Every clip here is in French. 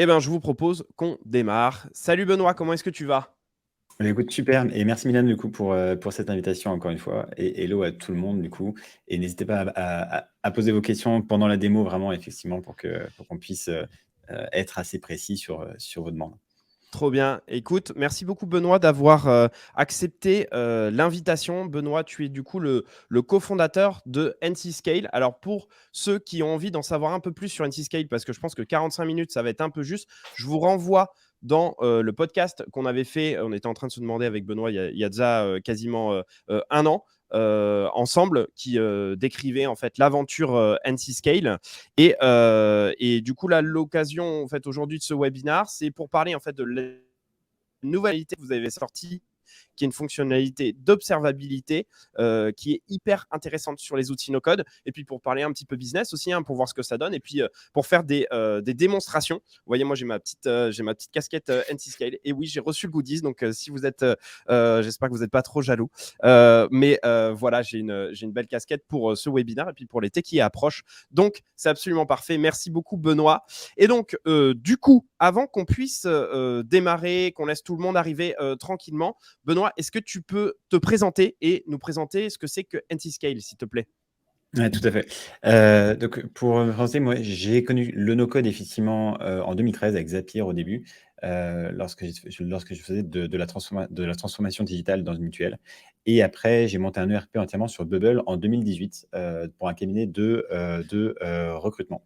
Eh ben, je vous propose qu'on démarre. Salut Benoît, comment est-ce que tu vas? Écoute, super et merci Milan du coup pour cette invitation encore une fois et hello à tout le monde du coup et n'hésitez pas à poser vos questions pendant la démo vraiment effectivement pour qu'on puisse, être assez précis sur vos demandes. Trop bien. Écoute, merci beaucoup Benoît d'avoir accepté l'invitation. Benoît, tu es du coup le cofondateur de NC Scale. Alors pour ceux qui ont envie d'en savoir un peu plus sur NC Scale, parce que je pense que 45 minutes, ça va être un peu juste, je vous renvoie dans le podcast qu'on avait fait. On était en train de se demander avec Benoît il y a déjà quasiment un an. Ensemble, qui décrivait en fait l'aventure NC Scale. Et du coup, là, l'occasion en fait, aujourd'hui de ce webinar, c'est pour parler en fait de la nouvelle que vous avez sortie, qui est une fonctionnalité d'observabilité qui est hyper intéressante sur les outils no-code. Et puis pour parler un petit peu business aussi, pour voir ce que ça donne. Et puis pour faire des démonstrations. Vous voyez, moi j'ai ma petite casquette NC Scale. Et oui, j'ai reçu le goodies. Donc si vous êtes, j'espère que vous n'êtes pas trop jaloux. Mais voilà, j'ai une belle casquette pour ce webinaire et puis pour l'été qui approche. Donc c'est absolument parfait. Merci beaucoup Benoît. Et donc du coup, avant qu'on puisse démarrer, qu'on laisse tout le monde arriver tranquillement, Benoît, est-ce que tu peux te présenter et nous présenter ce que c'est que NC Scale, s'il te plaît? Ouais, tout à fait. Donc pour me présenter, moi j'ai connu le no-code effectivement, en 2013 avec Zapier au début, lorsque je faisais de la transformation digitale dans une mutuelle et après j'ai monté un ERP entièrement sur Bubble en 2018, pour un cabinet de recrutement.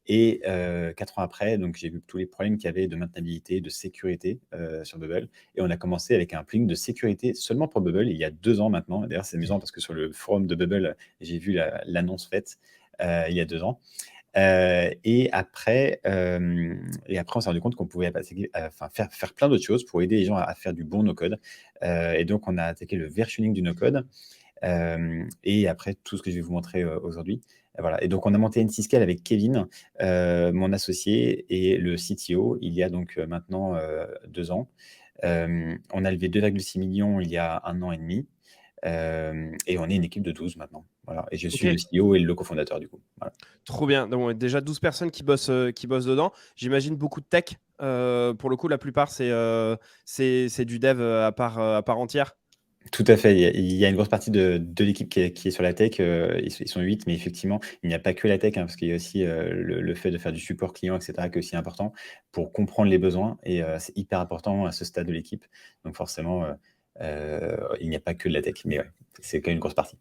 Et 4 ans après, donc j'ai vu tous les problèmes qu'il y avait de maintenabilité, de sécurité, sur Bubble et on a commencé avec un plugin de sécurité seulement pour Bubble il y a 2 ans maintenant. D'ailleurs, c'est amusant parce que sur le forum de Bubble, j'ai vu l'annonce faite, il y a 2 ans. Et après, on s'est rendu compte qu'on pouvait enfin, faire plein d'autres choses pour aider les gens à faire du bon no-code. Et donc on a attaqué le versioning du no-code. Et après, tout ce que je vais vous montrer aujourd'hui. Voilà. Et donc, on a monté NC-Scale avec Kevin, mon associé, et le CTO, il y a donc maintenant 2 ans. On a levé 2,6 millions il y a 1 an et demi. Et on est une équipe de 12 maintenant. Voilà. Et je Ok, suis le CEO et le cofondateur du coup. Voilà. trop bien. Donc, déjà 12 personnes qui bossent dedans. J'imagine beaucoup de tech. Pour le coup, la plupart, c'est du dev à part entière. Tout à fait. Il y a une grosse partie de l'équipe qui est sur la tech. Ils sont 8, mais effectivement, il n'y a pas que la tech, parce qu'il y a aussi le fait de faire du support client, etc., qui est aussi important pour comprendre les besoins. Et c'est hyper important à ce stade de l'équipe. Donc forcément, il n'y a pas que de la tech, mais ouais, c'est quand même une grosse partie.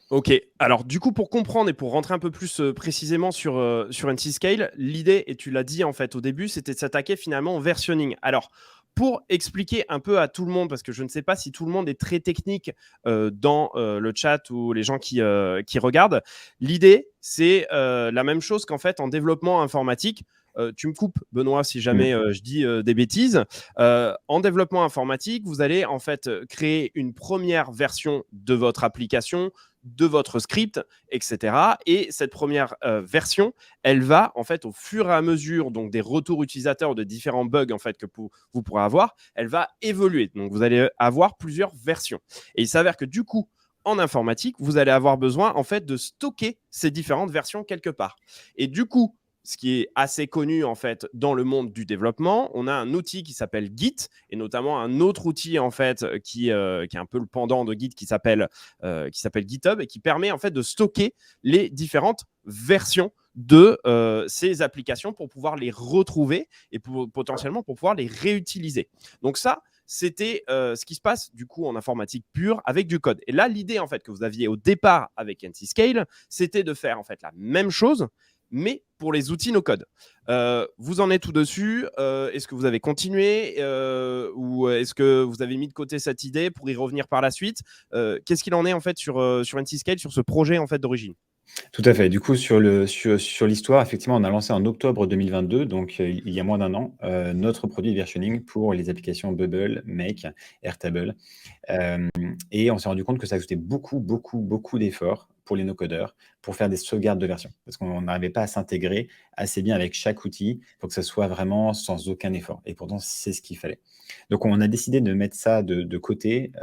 Ok, alors du coup pour comprendre et pour rentrer un peu plus précisément sur NC Scale, l'idée, et tu l'as dit en fait au début, c'était de s'attaquer finalement au versionning. Alors pour expliquer un peu à tout le monde, parce que je ne sais pas si tout le monde est très technique dans le chat ou les gens qui regardent, l'idée c'est la même chose qu'en fait en développement informatique. Tu me coupes, Benoît, si jamais Mm. je dis des bêtises. En développement informatique, vous allez en fait créer une première version de votre application, de votre script, etc. Et cette première version, elle va en fait au fur et à mesure donc des retours utilisateurs de différents bugs en fait que vous pourrez avoir, elle va évoluer. Donc vous allez avoir plusieurs versions. Et il s'avère que du coup, en informatique, vous allez avoir besoin en fait de stocker ces différentes versions quelque part. Et du coup, ce qui est assez connu en fait dans le monde du développement, on a un outil qui s'appelle Git et notamment un autre outil en fait qui est un peu le pendant de Git qui s'appelle GitHub et qui permet en fait de stocker les différentes versions de ces applications pour pouvoir les retrouver et potentiellement pour pouvoir les réutiliser. Donc ça, c'était ce qui se passe du coup en informatique pure avec du code. Et là, l'idée en fait que vous aviez au départ avec NC Scale, c'était de faire en fait la même chose, mais pour les outils no code. Vous en êtes tout dessus. Est-ce que vous avez continué ou est-ce que vous avez mis de côté cette idée pour y revenir par la suite? Qu'est-ce qu'il en est en fait sur NC Scale, sur ce projet en fait d'origine? Tout à fait. Du coup, sur l'histoire, effectivement, on a lancé en octobre 2022, donc il y a moins d'un an, notre produit de versioning pour les applications Bubble, Make, Airtable. Et on s'est rendu compte que ça ajoutait beaucoup, beaucoup, beaucoup d'efforts pour les no-codeurs, pour faire des sauvegardes de version. Parce qu'on n'arrivait pas à s'intégrer assez bien avec chaque outil pour que ce soit vraiment sans aucun effort. Et pourtant, c'est ce qu'il fallait. Donc, on a décidé de mettre ça de côté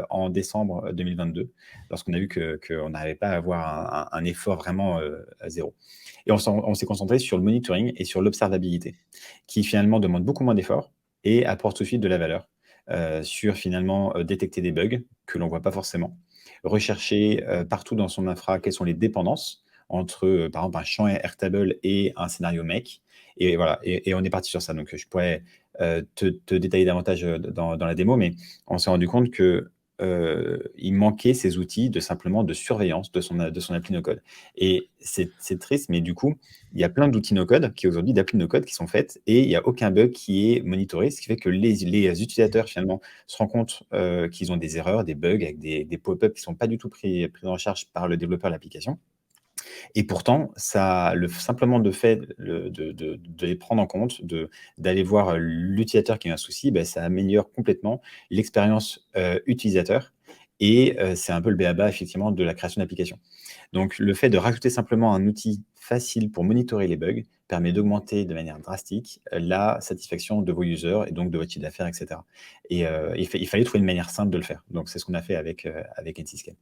en décembre 2022, lorsqu'on a vu qu'on n'arrivait pas à avoir un effort vraiment à zéro. Et on s'est concentré sur le monitoring et sur l'observabilité, qui finalement demande beaucoup moins d'efforts et apporte tout de suite de la valeur sur finalement détecter des bugs que l'on ne voit pas forcément, rechercher partout dans son infra quelles sont les dépendances entre, par exemple, un champ Airtable et un scénario make. Et voilà, et on est parti sur ça. Donc, je pourrais te détailler davantage dans la démo, mais on s'est rendu compte que il manquait ces outils de surveillance de son appli no-code. Et c'est triste, mais du coup, il y a plein d'outils no-code d'appli no-code qui sont faites et il n'y a aucun bug qui est monitoré, ce qui fait que les utilisateurs finalement se rendent compte qu'ils ont des erreurs, des bugs avec des pop-up qui ne sont pas du tout pris en charge par le développeur de l'application. Et pourtant, simplement de fait de les prendre en compte, d'aller voir l'utilisateur qui a un souci, ben, ça améliore complètement l'expérience utilisateur. Et c'est un peu le b.a.-ba effectivement de la création d'applications. Donc, le fait de rajouter simplement un outil facile pour monitorer les bugs permet d'augmenter de manière drastique la satisfaction de vos users et donc de votre chiffre d'affaires, etc. Et il fallait trouver une manière simple de le faire. Donc, c'est ce qu'on a fait avec NCScale.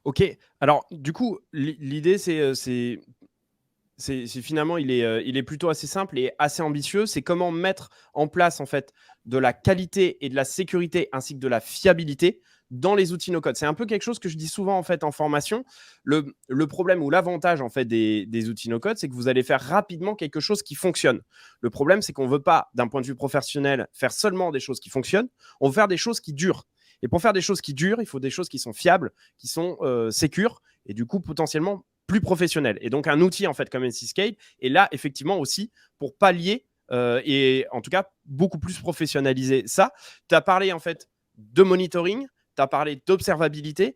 Ok, alors du coup, l'idée, c'est finalement, il est plutôt assez simple et assez ambitieux. C'est comment mettre en place en fait de la qualité et de la sécurité ainsi que de la fiabilité dans les outils no-code. C'est un peu quelque chose que je dis souvent en fait en formation. Le problème ou l'avantage en fait des outils no-code, c'est que vous allez faire rapidement quelque chose qui fonctionne. Le problème, c'est qu'on ne veut pas, d'un point de vue professionnel, faire seulement des choses qui fonctionnent. On veut faire des choses qui durent. Et pour faire des choses qui durent, il faut des choses qui sont fiables, qui sont sécures et du coup potentiellement plus professionnelles. Et donc un outil en fait comme NCScale est là effectivement aussi pour pallier et en tout cas beaucoup plus professionnaliser ça. Tu as parlé en fait de monitoring, tu as parlé d'observabilité.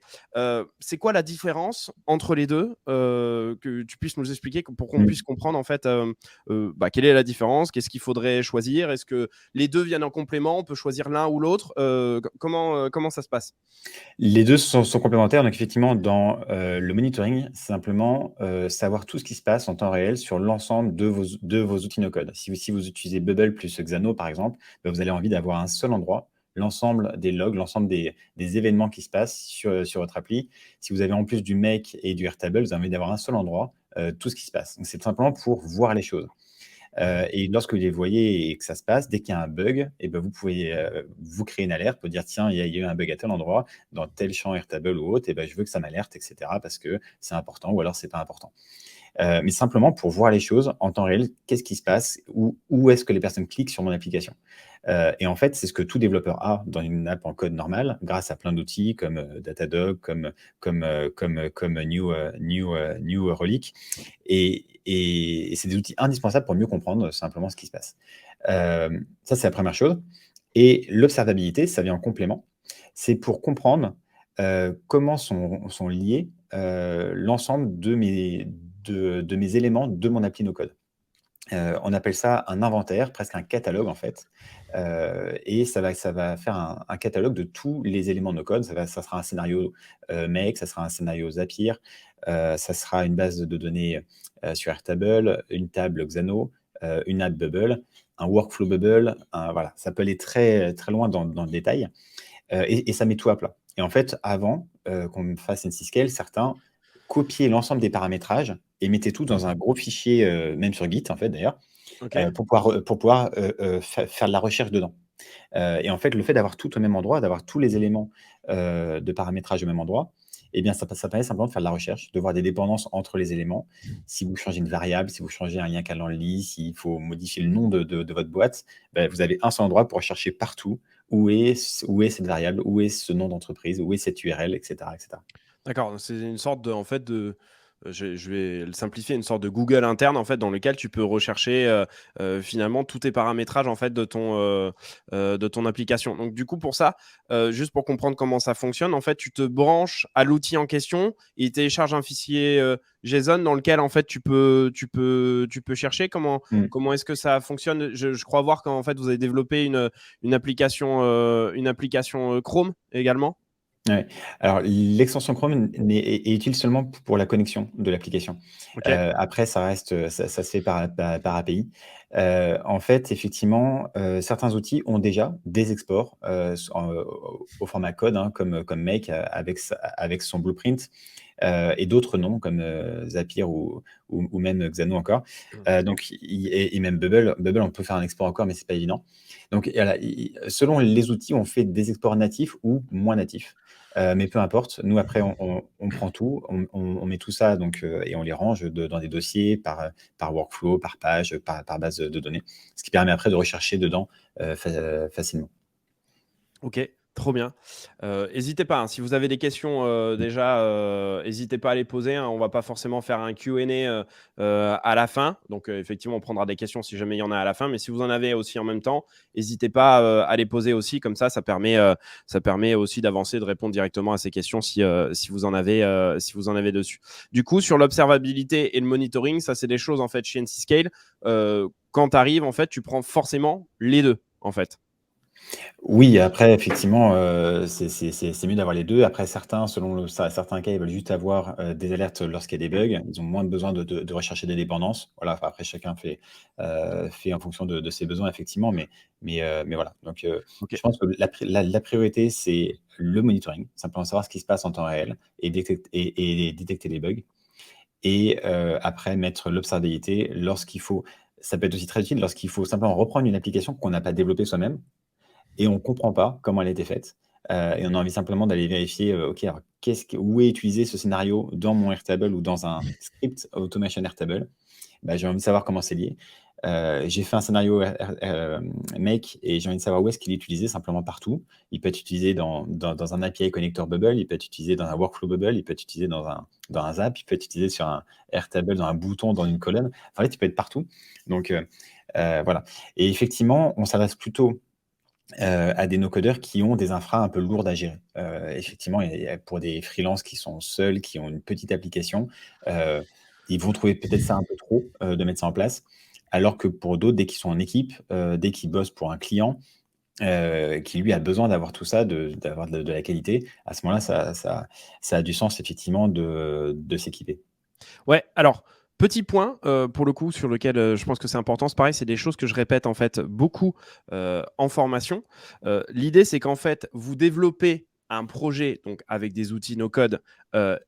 C'est quoi la différence entre les deux que tu puisses nous expliquer pour qu'on puisse comprendre en fait quelle est la différence, qu'est-ce qu'il faudrait choisir, est-ce que les deux viennent en complément, on peut choisir l'un ou l'autre, comment ça se passe? Les 2 sont complémentaires. Donc effectivement, dans le monitoring, c'est simplement savoir tout ce qui se passe en temps réel sur l'ensemble de vos outils no-code. Si vous utilisez Bubble plus Xano, par exemple, bah, vous avez envie d'avoir un seul endroit, l'ensemble des logs, l'ensemble des événements qui se passent sur votre appli. Si vous avez en plus du Make et du Airtable, vous avez envie d'avoir un seul endroit, tout ce qui se passe. Donc c'est tout simplement pour voir les choses. Et lorsque vous les voyez et que ça se passe, dès qu'il y a un bug, et ben vous pouvez vous créer une alerte pour dire tiens, il y a eu un bug à tel endroit, dans tel champ Airtable ou autre, et ben je veux que ça m'alerte, etc. parce que c'est important ou alors c'est pas important. Mais simplement pour voir les choses en temps réel, qu'est-ce qui se passe, où est-ce que les personnes cliquent sur mon application. Et en fait, c'est ce que tout développeur a dans une app en code normal, grâce à plein d'outils comme Datadog, comme New Relic. Et c'est des outils indispensables pour mieux comprendre simplement ce qui se passe. Ça, c'est la première chose. Et l'observabilité, ça vient en complément. C'est pour comprendre comment sont liés l'ensemble de mes éléments de mon appli no-code. On appelle ça un inventaire, presque un catalogue en fait. Et ça va faire un catalogue de tous les éléments no-code. Ça sera un scénario Make, ça sera un scénario Zapier, ça sera une base de données sur Airtable, une table Xano, une app Bubble, un workflow Bubble. Voilà, ça peut aller très, très loin dans le détail. Et ça met tout à plat. Et en fait, avant qu'on fasse NCScale, certains copiaient l'ensemble des paramétrages et mettaient tout dans un gros fichier, même sur Git en fait d'ailleurs, Ok. pour pouvoir faire de la recherche dedans. Et en fait, le fait d'avoir tout au même endroit, d'avoir tous les éléments de paramétrage au même endroit, eh bien, ça permet simplement de faire de la recherche, de voir des dépendances entre les éléments. Si vous changez une variable, si vous changez un lien Calendly, s'il faut modifier le nom de votre boîte, ben, vous avez un seul endroit pour rechercher partout où est cette variable, où est ce nom d'entreprise, où est cette URL, etc. etc. D'accord, c'est une sorte de, en fait, je vais le simplifier, une sorte de Google interne en fait dans lequel tu peux rechercher finalement tous tes paramétrages en fait de ton application. Donc du coup pour ça, juste pour comprendre comment ça fonctionne, en fait tu te branches à l'outil en question, et il télécharge un fichier JSON dans lequel en fait tu peux chercher comment est-ce que ça fonctionne. Je crois voir qu'en fait vous avez développé une application Chrome également. Ouais. Alors, l'extension Chrome est utile seulement pour la connexion de l'application. Ok. Après, ça reste, ça se fait par API. En fait, effectivement, certains outils ont déjà des exports au format code, hein, comme Make avec son blueprint, et d'autres non, comme Zapier ou même Xano encore. Donc, et même Bubble. Bubble, on peut faire un export encore, mais c'est pas évident. Donc, voilà, selon les outils, on fait des exports natifs ou moins natifs. Mais peu importe, nous après on prend tout, on met tout ça donc, et on les range dans des dossiers par workflow, par page, par base de données. Ce qui permet après de rechercher dedans facilement. Ok, trop bien. N'hésitez pas, hein, si vous avez des questions déjà, n'hésitez pas à les poser, hein. On va pas forcément faire un Q&A à la fin. Donc, effectivement, on prendra des questions si jamais il y en a à la fin. Mais si vous en avez aussi en même temps, n'hésitez pas à les poser aussi. Comme ça permet aussi d'avancer, de répondre directement à ces questions si vous en avez dessus. Du coup, sur l'observabilité et le monitoring, ça, c'est des choses en fait chez NC-Scale. Quand tu arrives, en fait, tu prends forcément les deux, en fait. Oui, après effectivement, c'est mieux d'avoir les 2. Après certains cas, ils veulent juste avoir, des alertes lorsqu'il y a des bugs. Ils ont moins besoin de rechercher des dépendances. Voilà, enfin après chacun fait en fonction de ses besoins effectivement, mais voilà. Donc, Ok. je pense que la priorité, c'est le monitoring, simplement savoir ce qui se passe en temps réel et détecter les bugs et après mettre l'observabilité lorsqu'il faut. Ça peut être aussi très utile lorsqu'il faut simplement reprendre une application qu'on n'a pas développée soi-même et on comprend pas comment elle a été faite, et on a envie simplement d'aller vérifier, OK, alors où est utilisé ce scénario dans mon Airtable ou dans un script automation Airtable? Bah, j'ai envie de savoir comment c'est lié. J'ai fait un scénario make et j'ai envie de savoir où est-ce qu'il est utilisé simplement partout. Il peut être utilisé dans un API connector Bubble, il peut être utilisé dans un workflow Bubble, il peut être utilisé dans un Zap, il peut être utilisé sur un Airtable, dans un bouton, dans une colonne. En fait, il peut être partout. Donc, voilà. Et effectivement, on s'adresse plutôt à des no-codeurs qui ont des infras un peu lourdes à gérer. Effectivement, pour des freelances qui sont seuls, qui ont une petite application, heu, ils vont trouver peut-être ça un peu trop, de mettre ça en place. Alors que pour d'autres, dès qu'ils sont en équipe, dès qu'ils bossent pour un client, qui lui a besoin d'avoir tout ça, d'avoir de la qualité, à ce moment-là, ça a du sens effectivement de s'équiper. Ouais, alors, petit point pour le coup sur lequel je pense que c'est important. C'est pareil, c'est des choses que je répète en fait beaucoup en formation. L'idée, c'est qu'en fait, vous développez un projet donc avec des outils no-code,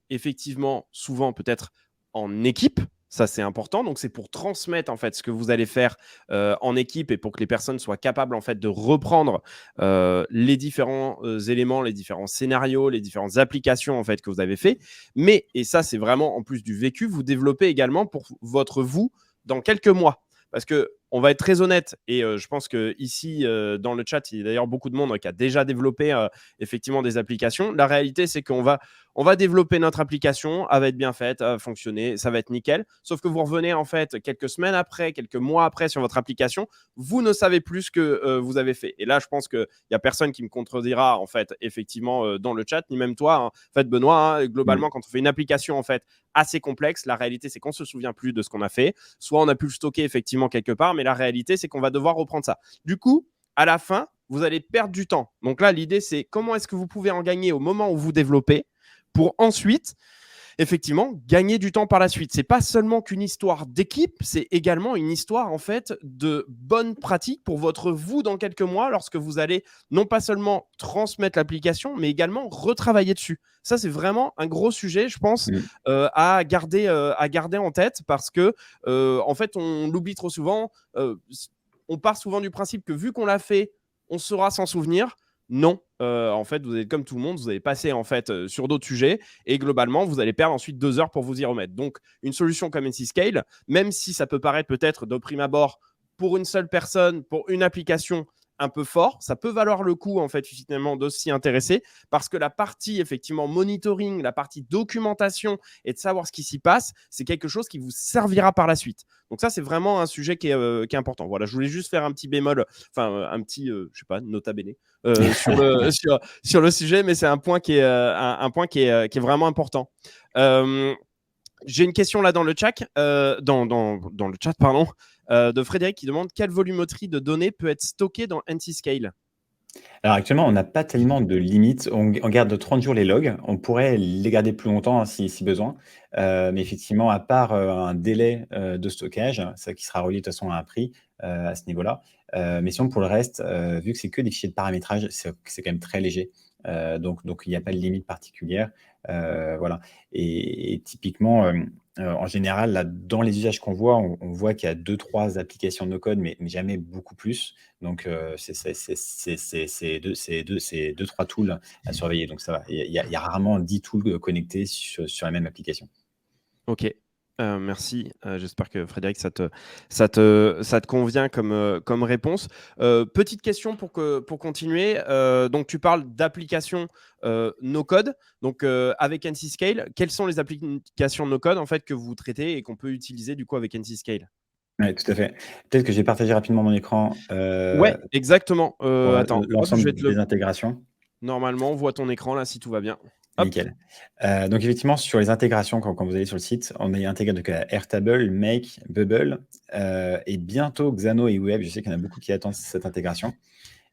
effectivement, souvent peut-être en équipe. Ça, c'est important. Donc, c'est pour transmettre en fait ce que vous allez faire en équipe et pour que les personnes soient capables en fait de reprendre les différents éléments, les différents scénarios, les différentes applications en fait que vous avez fait. Mais, et ça, c'est vraiment en plus du vécu, vous développez également pour votre vous dans quelques mois. Parce que on va être très honnête, et je pense que ici dans le chat, il y a d'ailleurs beaucoup de monde qui a déjà développé effectivement des applications. La réalité, c'est qu'on va développer notre application, elle va être bien faite, elle va fonctionner, ça va être nickel. Sauf que vous revenez en fait quelques semaines après, quelques mois après sur votre application, vous ne savez plus ce que vous avez fait. Et là, je pense qu'il n'y a personne qui me contredira en fait effectivement dans le chat, ni même toi. Hein. En fait, Benoît, hein, Mmh. globalement, quand on fait une application en fait assez complexe, la réalité, c'est qu'on se souvient plus de ce qu'on a fait. Soit on a pu le stocker effectivement quelque part, mais la réalité, c'est qu'on va devoir reprendre ça. Du coup, à la fin, vous allez perdre du temps. Donc là, l'idée, c'est comment est-ce que vous pouvez en gagner au moment où vous développez pour ensuite effectivement gagner du temps par la suite. C'est pas seulement qu'une histoire d'équipe, c'est également une histoire en fait de bonne pratique pour votre vous dans quelques mois lorsque vous allez non pas seulement transmettre l'application, mais également retravailler dessus. Ça, c'est vraiment un gros sujet, je pense, Mmh. à garder en tête parce que en fait, on l'oublie trop souvent. On part souvent du principe que vu qu'on l'a fait, on saura s'en souvenir. Non, en fait, vous êtes comme tout le monde, vous allez passer en fait sur d'autres sujets et globalement, vous allez perdre ensuite 2 heures pour vous y remettre. Donc, une solution comme NC Scale, même si ça peut paraître peut-être de prime abord pour une seule personne, pour une application un peu fort, ça peut valoir le coup en fait finalement de s'y intéresser parce que la partie effectivement monitoring, la partie documentation et de savoir ce qui s'y passe, c'est quelque chose qui vous servira par la suite. Donc ça, c'est vraiment un sujet qui est important. Voilà, je voulais juste faire un petit bémol, enfin un petit, je sais pas, nota bene sur le sujet, mais c'est un point un point qui est vraiment important. J'ai une question là dans le chat, dans le chat pardon, de Frédéric qui demande quelle volumétrie de données peut être stockée dans NC-Scale. Alors actuellement, on n'a pas tellement de limites. On garde 30 jours les logs. On pourrait les garder plus longtemps, hein, si besoin. Mais effectivement, à part, un délai, de stockage, ça qui sera relié de toute façon à un prix, à ce niveau-là. Mais sinon pour le reste, vu que c'est que des fichiers de paramétrage, c'est quand même très léger. Donc il n'y a pas de limite particulière. Voilà et typiquement, en général, là, dans les usages qu'on voit, on voit qu'il y a 2-3 applications no code, mais jamais beaucoup plus. Donc, c'est 2-3 tools à surveiller, donc ça va. Il y a rarement 10 tools, connectés sur la même application. OK. Merci. J'espère que Frédéric, ça te convient comme réponse. Petite question pour continuer. Donc tu parles d'applications, no code. Donc, avec NC Scale, quelles sont les applications no code en fait que vous traitez et qu'on peut utiliser du coup avec NC Scale? Ouais, tout à fait. Peut-être que j'ai partagé rapidement mon écran, Ouais, exactement. pour Attends, hop, je vais l'ensemble te le des intégrations. normalement, on voit ton écran là si tout va bien. Hop. Nickel. Donc effectivement, sur les intégrations, quand vous allez sur le site, on est intégré donc à Airtable, Make, Bubble, et bientôt Xano et Web. Je sais qu'il y en a beaucoup qui attendent cette intégration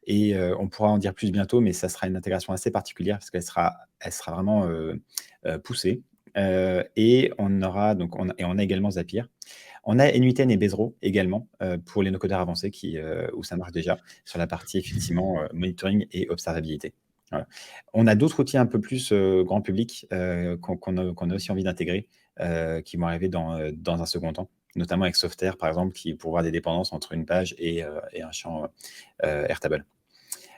et on pourra en dire plus bientôt, mais ça sera une intégration assez particulière parce qu'elle sera vraiment, poussée. Et on a également Zapier. On a N8N et Bezro également, pour les no-codeurs avancés où ça marche déjà sur la partie effectivement, monitoring et observabilité. Voilà. On a d'autres outils un peu plus, grand public, qu'on a aussi envie d'intégrer, qui vont arriver dans un second temps, notamment avec Softair par exemple, pour voir des dépendances entre une page et un champ, Airtable.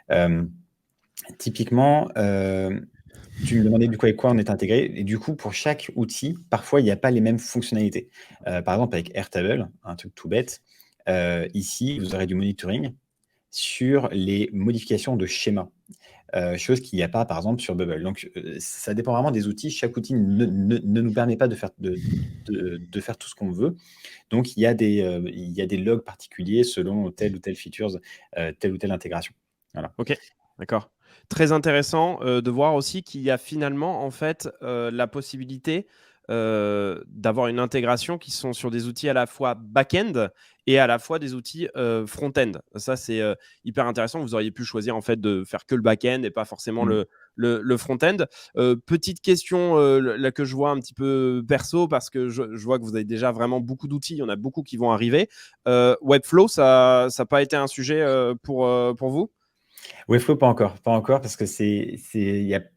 Hem, Typiquement, tu me demandais du coup avec quoi on est intégré et du coup pour chaque outil, parfois il n'y a pas les mêmes fonctionnalités. Par exemple avec Airtable, un truc tout bête, ici vous aurez du monitoring sur les modifications de schéma, chose qu'il n'y a pas par exemple sur Bubble. Donc, ça dépend vraiment des outils. Chaque outil ne nous permet pas de faire tout ce qu'on veut. Donc il y a des logs particuliers selon telle ou telle features, telle ou telle intégration. Voilà. OK, d'accord. Très intéressant, de voir aussi qu'il y a finalement, en fait, la possibilité, d'avoir une intégration qui sont sur des outils à la fois back-end et à la fois des outils, front-end. Ça, c'est, hyper intéressant. Vous auriez pu choisir, en fait, de faire que le back-end et pas forcément Mmh. le front-end. Petite question, là, que je vois un petit peu perso parce que je vois que vous avez déjà vraiment beaucoup d'outils. Il y en a beaucoup qui vont arriver. Webflow, ça a pas été un sujet, pour vous? Webflow, pas encore parce que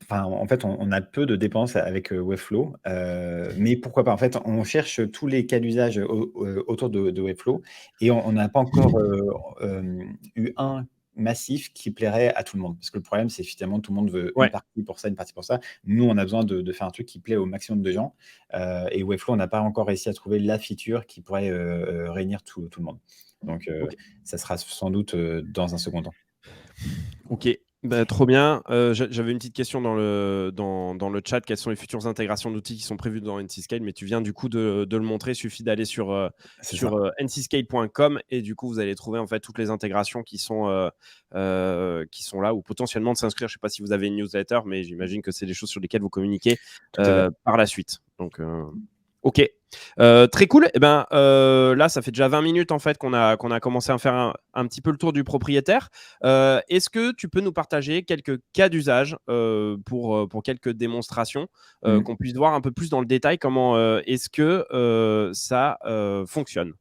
enfin, en fait, on a peu de dépenses avec, Webflow, mais pourquoi pas? En fait, on cherche tous les cas d'usage autour de Webflow et on n'a pas encore, eu un massif qui plairait à tout le monde. Parce que le problème, c'est finalement tout le monde veut une Ouais. partie pour ça, une partie pour ça. Nous, on a besoin de faire un truc qui plaît au maximum de gens, et Webflow, on n'a pas encore réussi à trouver la feature qui pourrait, réunir tout le monde. Donc, OK. ça sera sans doute, dans un second temps. OK. Bah, trop bien. J'avais une petite question dans le chat. Quelles sont les futures intégrations d'outils qui sont prévues dans NCScale? Mais tu viens du coup de le montrer. Il suffit d'aller C'est sur ça. ncscale.com et du coup, vous allez trouver en fait toutes les intégrations qui sont là ou potentiellement de s'inscrire. Je ne sais pas si vous avez une newsletter, mais j'imagine que c'est des choses sur lesquelles vous communiquez Tout à fait. par la suite. Donc, OK. Très cool. Et ben, là, ça fait déjà 20 minutes en fait qu'on a commencé à faire un petit peu le tour du propriétaire. Est-ce que tu peux nous partager quelques cas d'usage, pour quelques démonstrations, Mmh. qu'on puisse voir un peu plus dans le détail comment, est-ce que, ça, fonctionne?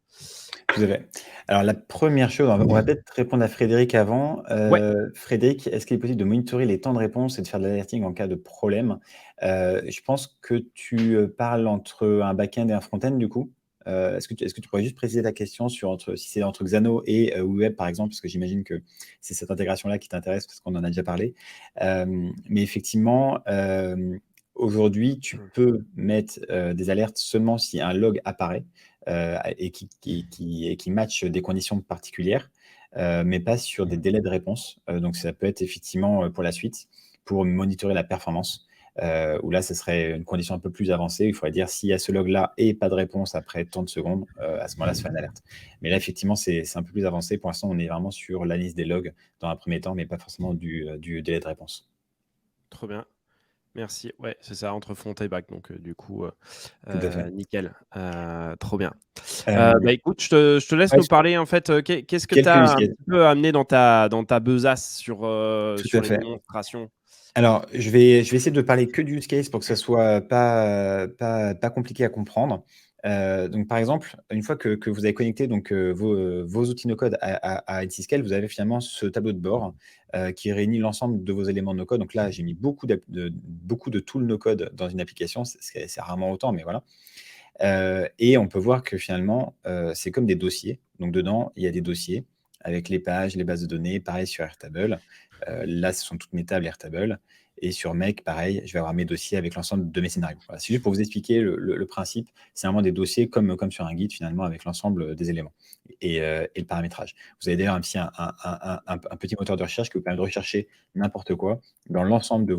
Tout à fait. Alors la première chose, on va peut-être répondre à Frédéric avant. Ouais. Frédéric, est-ce qu'il est possible de monitorer les temps de réponse et de faire de l'alerting en cas de problème? Je pense que tu, parles entre un back-end et un front-end du coup? Est-ce que tu pourrais juste préciser ta question si c'est entre Xano et Web par exemple? Parce que j'imagine que c'est cette intégration-là qui t'intéresse parce qu'on en a déjà parlé. Mais effectivement, aujourd'hui, tu peux mettre, des alertes seulement si un log apparaît, et qui match des conditions particulières, mais pas sur des délais de réponse. Donc ça peut être effectivement, pour la suite, pour monitorer la performance, où là, ce serait une condition un peu plus avancée. Il faudrait dire s'il y a ce log-là et pas de réponse après tant de secondes, à ce moment-là, ça fait une alerte. Mais là, effectivement, c'est un peu plus avancé. Pour l'instant, on est vraiment sur l'analyse des logs dans un premier temps, mais pas forcément du délai de réponse. Trop bien. Merci. Ouais, c'est ça, entre front et back. Donc, du coup, Tout à fait. nickel. Trop bien. Euh, Bah, écoute, je te laisse ouais, nous parler, en fait, qu'est-ce que tu quelques use as un cases. petit peu amené dans ta besace Tout sur à les fait. démonstrations? Alors, je vais essayer de parler que du use case pour que ça soit pas compliqué à comprendre. Donc, par exemple, une fois que vous avez connecté donc, vos outils no-code à Etsyscale, vous avez finalement ce tableau de bord qui réunit l'ensemble de vos éléments no-code. Donc là, j'ai mis beaucoup de tools no-code dans une application. C'est rarement autant, mais voilà. Et on peut voir que finalement, c'est comme des dossiers. Donc, dedans, il y a des dossiers avec les pages, les bases de données, pareil sur Airtable. Là, ce sont toutes mes tables Airtable. Et sur Make, pareil, je vais avoir mes dossiers avec l'ensemble de mes scénarios. Voilà, c'est juste pour vous expliquer le principe. C'est vraiment des dossiers comme sur un guide, finalement, avec l'ensemble des éléments et le paramétrage. Vous avez d'ailleurs un petit moteur de recherche qui vous permet de rechercher n'importe quoi dans l'ensemble de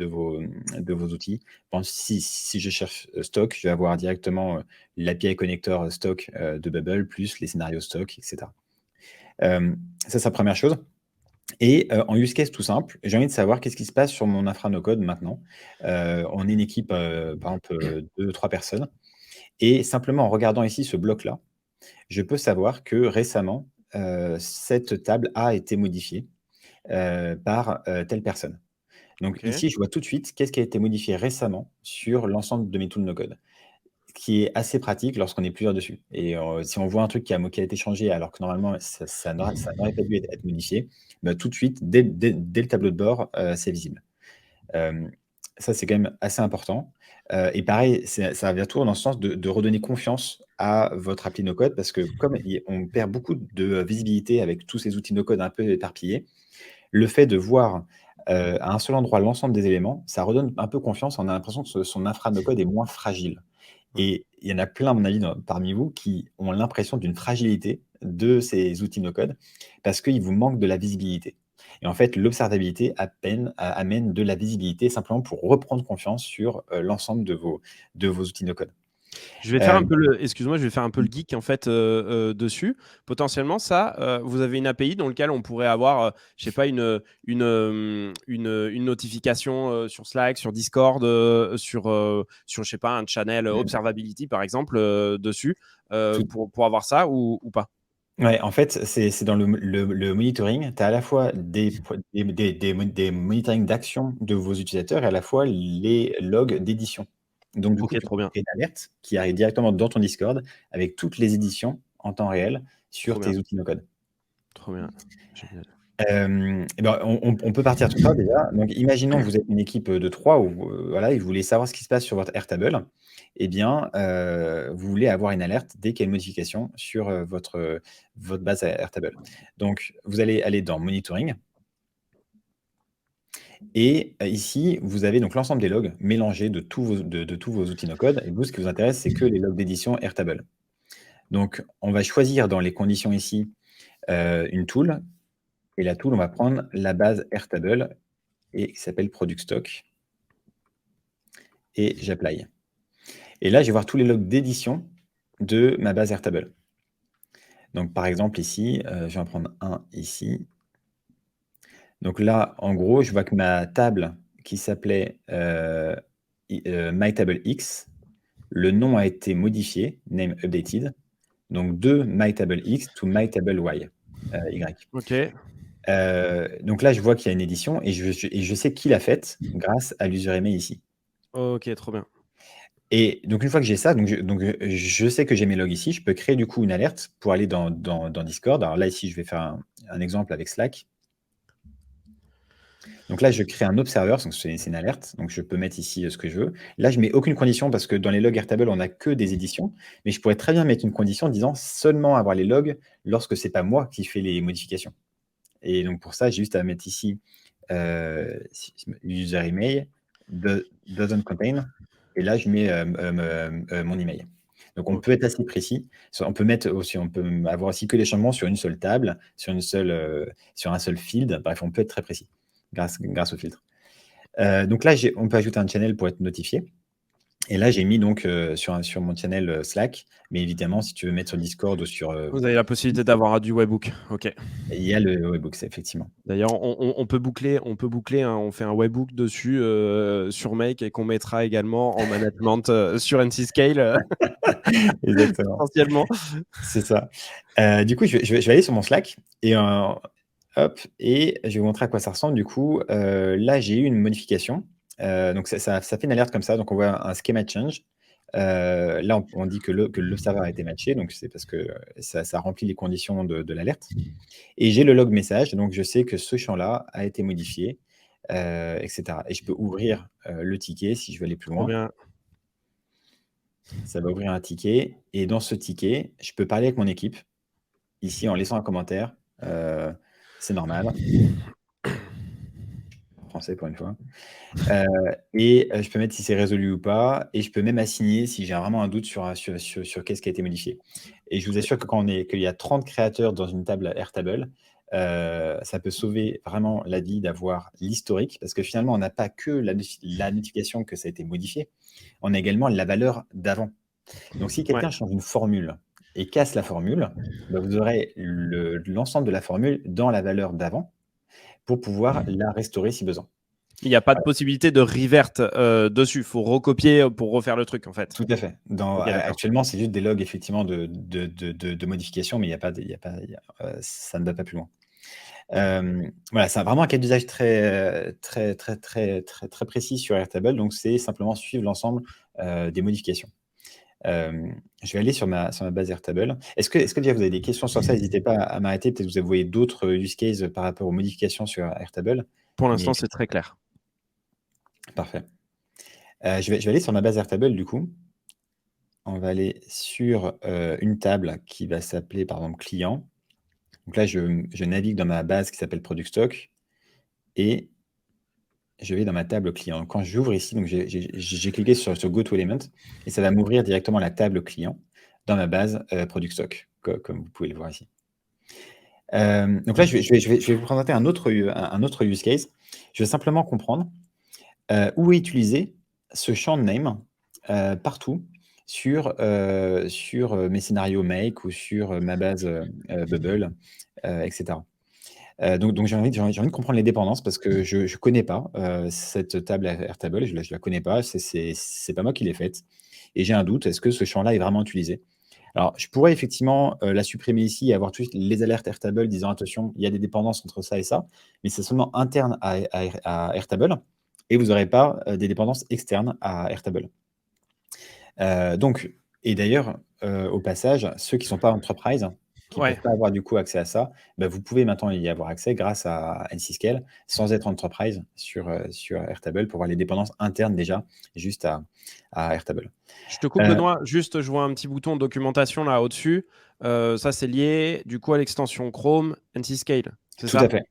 vos outils. Par exemple, si je cherche stock, je vais avoir directement l'API connector stock de Bubble, plus les scénarios stock, etc. Ça, c'est la première chose. Et en use case tout simple, j'ai envie de savoir qu'est-ce qui se passe sur mon infra no code maintenant. On est une équipe, par exemple, 2-3 personnes. Et simplement en regardant ici ce bloc-là, je peux savoir que récemment, cette table a été modifiée par telle personne. Donc OK. ici, je vois tout de suite qu'est-ce qui a été modifié récemment sur l'ensemble de mes tools no code, qui est assez pratique lorsqu'on est plusieurs dessus. Et si on voit un truc qui a été changé alors que normalement ça n'aurait pas dû être modifié, bah, tout de suite, dès le tableau de bord, c'est visible. Euh, Ça, c'est quand même assez important. Et pareil, ça vient toujours dans le sens de redonner confiance à votre appli no-code parce que comme on perd beaucoup de visibilité avec tous ces outils no-code un peu éparpillés, le fait de voir à un seul endroit l'ensemble des éléments, ça redonne un peu confiance. On a l'impression que son infra no code est moins fragile. Mmh. Et il y en a plein, à mon avis, parmi vous qui ont l'impression d'une fragilité de ces outils no code parce qu'il vous manque de la visibilité. Et en fait, l'observabilité amène de la visibilité simplement pour reprendre confiance sur l'ensemble de vos outils no code. Je vais faire un peu excuse-moi, je vais faire un peu le geek en fait dessus. Potentiellement, ça, vous avez une API dans laquelle on pourrait avoir, je sais pas, une notification sur Slack, sur Discord, sur, je sais pas, un channel Observability par exemple dessus Tout, pour avoir ça ou pas. Ouais, en fait, c'est dans le monitoring, tu as à la fois des monitoring d'action de vos utilisateurs et à la fois les logs d'édition. Donc du coup, Ok, tu trop bien, crées une alerte qui arrive directement dans ton Discord avec toutes les éditions en temps réel trop sur bien, tes outils no-code. trop bien, génial. Et ben, on peut partir sur ça déjà. Donc, imaginons que vous êtes une équipe de 3 ou voilà, et vous voulez savoir ce qui se passe sur votre Airtable. Eh bien, vous voulez avoir une alerte dès qu'il y a une modification sur votre base à Airtable. Donc, vous allez aller dans Monitoring. Et ici, vous avez donc l'ensemble des logs mélangés de tous vos outils no-code. Et vous, ce qui vous intéresse, c'est que les logs d'édition Airtable. Donc, on va choisir dans les conditions ici une tool. Et la tool, on va prendre la base Airtable et qui s'appelle Product Stock. Et j'apply. Et là, je vais voir tous les logs d'édition de ma base Airtable. Donc, par exemple, ici, je vais en prendre un ici. Donc là, en gros, je vois que ma table qui s'appelait MyTableX, le nom a été modifié, name updated, donc de MyTableX to MyTableY. Y. Ok, Donc là, je vois qu'il y a une édition et je sais qui l'a faite grâce à l'user email ici. ok, trop bien. Et donc, une fois que j'ai ça, je sais que j'ai mes logs ici. Je peux créer du coup une alerte pour aller dans Discord. Alors là, ici, je vais faire un exemple avec Slack. Donc là, je crée un observer, donc c'est une alerte. Donc je peux mettre ici ce que je veux. Là, je mets aucune condition parce que dans les logs Airtable, on n'a que des éditions. Mais je pourrais très bien mettre une condition disant seulement avoir les logs lorsque c'est pas moi qui fais les modifications. Et donc pour ça, j'ai juste à mettre ici user email doesn't contain. Et là, je mets mon email. Donc on peut Ok, être assez précis. On peut avoir aussi que les changements sur une seule table, sur un seul field. Bref, on peut être très précis grâce au filtre. Donc là, on peut ajouter un channel pour être notifié. Et là, j'ai mis donc sur mon channel Slack, mais évidemment, si tu veux mettre sur Discord ou sur Vous avez la possibilité d'avoir du webhook. Ok. il y a le webbook, effectivement. D'ailleurs, on peut boucler, on fait un webhook dessus sur Make et qu'on mettra également en management sur NC-Scale Exactement, essentiellement. c'est ça. Du coup, je vais aller sur mon Slack et hop, et je vais vous montrer à quoi ça ressemble. Du coup, là, j'ai eu une modification. Donc ça fait une alerte comme ça. Donc on voit un schema change. Là, on dit que le serveur a été matché, donc c'est parce que ça remplit les conditions de l'alerte. Et j'ai le log message, donc je sais que ce champ-là a été modifié, etc. Et je peux ouvrir le ticket si je veux aller plus Trop loin. bien. Ça va ouvrir un ticket. Et dans ce ticket, je peux parler avec mon équipe, ici en laissant un commentaire. C'est normal. En français pour une fois. Et je peux mettre si c'est résolu ou pas. Et je peux même assigner si j'ai vraiment un doute sur qu'est-ce qui a été modifié. Et je vous assure que qu'il y a 30 créateurs dans une table Airtable, ça peut sauver vraiment la vie d'avoir l'historique. Parce que finalement, on n'a pas que la notification que ça a été modifié. On a également la valeur d'avant. Donc, si Ouais. quelqu'un change une formule et casse la formule, bah, vous aurez l'ensemble de la formule dans la valeur d'avant pour pouvoir la restaurer si besoin. Il n'y a pas de possibilité de revert dessus. Il faut recopier pour refaire le truc, en fait. Tout à fait. Ok, d'accord. Actuellement, c'est juste des logs effectivement de modification, mais ça ne va pas plus loin. Voilà, c'est vraiment un cas d'usage très précis sur Airtable. Donc, c'est simplement suivre l'ensemble des modifications. Je vais aller sur ma base Airtable. Est-ce que déjà vous avez des questions sur ça? N'hésitez pas à m'arrêter. Peut-être que vous voyez d'autres use cases par rapport aux modifications sur Airtable. Pour Mais l'instant, c'est très clair. parfait. Je vais aller sur ma base Airtable du coup. On va aller sur une table qui va s'appeler par exemple client. Donc là, je navigue dans ma base qui s'appelle Product Stock et je vais dans ma table client. Quand j'ouvre ici, donc j'ai cliqué sur Go to Element et ça va m'ouvrir directement la table client dans ma base Product Stock, comme vous pouvez le voir ici. Donc là, je vais vous présenter un autre use case. Je vais simplement comprendre où utiliser ce champ de name partout sur mes scénarios Make ou sur ma base Bubble, etc. Donc j'ai envie de comprendre les dépendances parce que je ne connais pas cette table Airtable, je la connais pas, c'est pas moi qui l'ai faite. Et j'ai un doute, est-ce que ce champ-là est vraiment utilisé? Alors, je pourrais effectivement la supprimer ici et avoir toutes les alertes Airtable disant attention, il y a des dépendances entre ça et ça, mais c'est seulement interne à Airtable et vous n'aurez pas des dépendances externes à Airtable. Donc, et d'ailleurs, au passage, ceux qui ne sont pas enterprise, qui ne Ouais. peuvent pas avoir du coup accès à ça, bah, vous pouvez maintenant y avoir accès grâce à NC-Scale sans être enterprise sur Airtable pour voir les dépendances internes déjà juste à Airtable. Je te coupe, Benoît. Juste, je vois un petit bouton documentation là au-dessus. Ça, c'est lié du coup à l'extension Chrome NC-Scale. C'est Tout à ça? fait.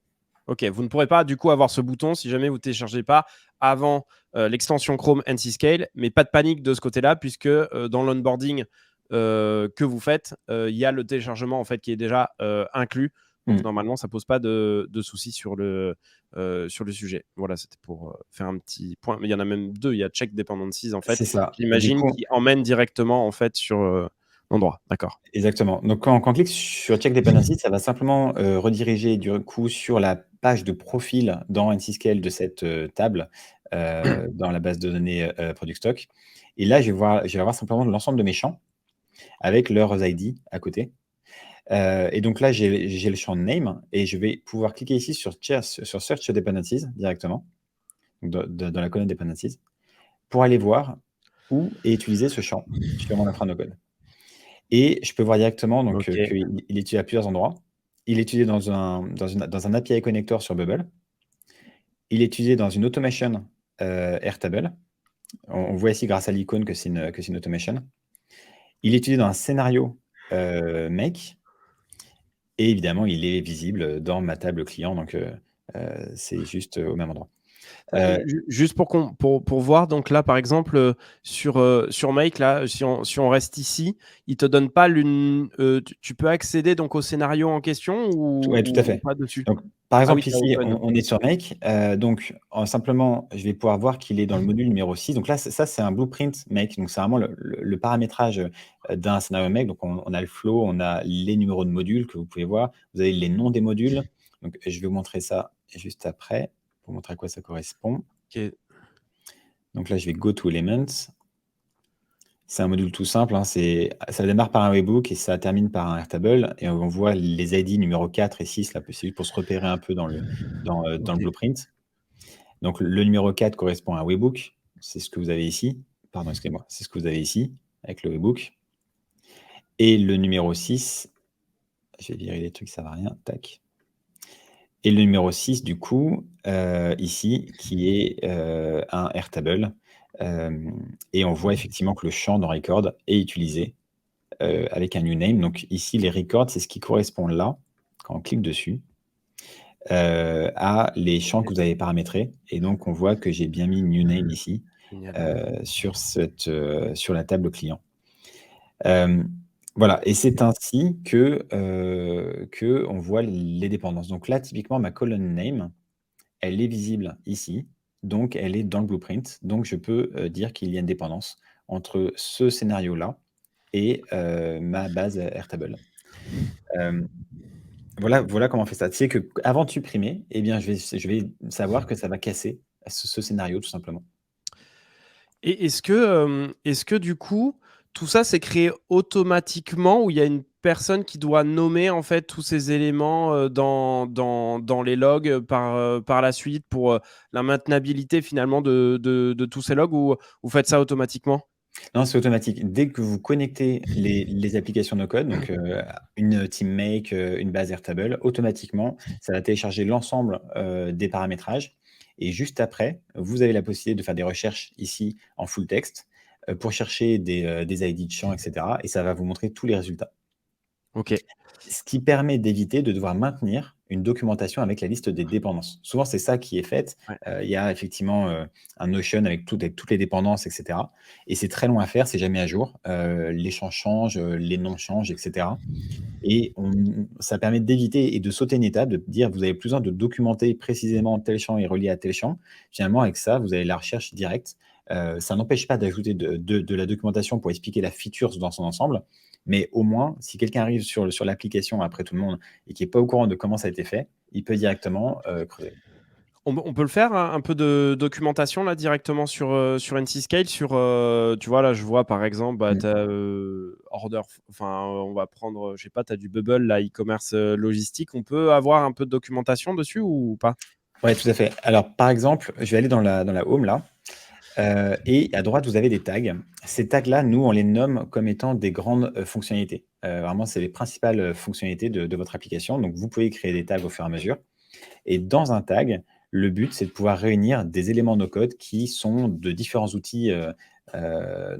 Ok, vous ne pourrez pas du coup avoir ce bouton si jamais vous ne téléchargez pas avant l'extension Chrome NC-Scale, mais pas de panique de ce côté-là, puisque dans l'onboarding que vous faites, il y a le téléchargement en fait qui est déjà inclus. Donc normalement, ça ne pose pas de soucis sur le sujet. Voilà, c'était pour faire un petit point. Mais il y en a même deux. Il y a Check Dependencies en fait, C'est ça. Et du j'imagine, coup, qui emmène directement en fait sur l'endroit. D'accord. exactement. Donc, quand on clique sur Check Dependencies, ça va simplement rediriger du coup sur la page de profil dans NC-Scale de cette table dans la base de données Product Stock. Et là, je vais avoir simplement l'ensemble de mes champs avec leurs ID à côté. Et donc là, j'ai le champ name et je vais pouvoir cliquer ici sur Search Dependencies directement, donc dans la colonne Dependencies, pour aller voir où est utilisé ce champ sur mon infra no code. Et je peux voir directement donc, Ok. qu'il est utilisé à plusieurs endroits. Il est utilisé dans un API connector sur Bubble. Il est utilisé dans une automation Airtable. On voit ici grâce à l'icône que c'est une automation. Il est utilisé dans un scénario Make. Et évidemment, il est visible dans ma table client, donc c'est juste au même endroit. Juste pour voir, donc là, par exemple, sur Make, là, si on reste ici, il te donne pas tu peux accéder donc au scénario en question Ouais, tout à ou fait. pas dessus? Donc, par Ah oui, exemple, tu as ici, open. on est sur Make. Donc, simplement, je vais pouvoir voir qu'il est dans le module numéro 6. Donc là, ça, c'est un blueprint Make. Donc, c'est vraiment le paramétrage d'un scénario Make. Donc, on a le flow, on a les numéros de modules que vous pouvez voir. Vous avez les noms des modules. Donc, je vais vous montrer ça juste après pour montrer à quoi ça correspond. Ok. Donc là, je vais Go to Elements. C'est un module tout simple, hein, ça démarre par un webhook et ça termine par un Airtable. Et on voit les ID numéro 4 et 6, là, c'est juste pour se repérer un peu dans le Ok. blueprint. Donc le numéro 4 correspond à un webhook. C'est ce que vous avez ici. Pardon, excusez-moi. C'est ce que vous avez ici avec le webhook. Et le numéro 6, je vais virer les trucs, ça ne va rien. Tac. Et le numéro 6, du coup, ici, qui est un Airtable. Et on voit effectivement que le champ dans record est utilisé avec un new name. Donc ici, les records, c'est ce qui correspond là, quand on clique dessus, à les champs que vous avez paramétrés. Et donc, on voit que j'ai bien mis new name ici Génial. sur la table client. Voilà, et c'est ainsi que on voit les dépendances. Donc là, typiquement, ma colonne name, elle est visible ici, donc elle est dans le blueprint. Donc je peux dire qu'il y a une dépendance entre ce scénario-là et ma base Airtable. Voilà comment on fait ça. Tu sais qu'avant de supprimer, eh bien, je vais savoir que ça va casser ce scénario, tout simplement. Et est-ce que du coup, tout ça, c'est créé automatiquement ou il y a une personne qui doit nommer en fait tous ces éléments dans les logs par la suite pour la maintenabilité finalement de tous ces logs ou vous faites ça automatiquement? Non, c'est automatique. Dès que vous connectez les applications no-code, donc une TeamMake, une base Airtable, automatiquement, ça va télécharger l'ensemble des paramétrages. Et juste après, vous avez la possibilité de faire des recherches ici en full text pour chercher des ID de champs, etc. Et ça va vous montrer tous les résultats. Ok. Ce qui permet d'éviter de devoir maintenir une documentation avec la liste des dépendances. Souvent, c'est ça qui est fait. Ouais. Il y a effectivement un Notion avec toutes les dépendances, etc. Et c'est très long à faire, c'est jamais à jour. Les champs changent, les noms changent, etc. Et ça permet d'éviter et de sauter une étape, de dire vous avez plus besoin de documenter précisément tel champ est relié à tel champ. Finalement, avec ça, vous avez la recherche directe. Ça n'empêche pas d'ajouter de la documentation pour expliquer la feature dans son ensemble, mais au moins, si quelqu'un arrive sur l'application après tout le monde et qui n'est pas au courant de comment ça a été fait, il peut directement creuser. On peut le faire, hein, un peu de documentation là directement sur NCScale. Tu vois, là, je vois par exemple, bah, Mm. tu as Order, enfin, on va prendre, je sais pas, tu as du Bubble, là, e-commerce logistique. On peut avoir un peu de documentation dessus ou pas? Ouais, tout à fait. Alors, par exemple, je vais aller dans la home là. Et à droite, vous avez des tags. Ces tags-là, nous, on les nomme comme étant des grandes fonctionnalités. Vraiment, c'est les principales fonctionnalités de votre application. Donc, vous pouvez créer des tags au fur et à mesure. Et dans un tag, le but, c'est de pouvoir réunir des éléments no-code qui sont de différents outils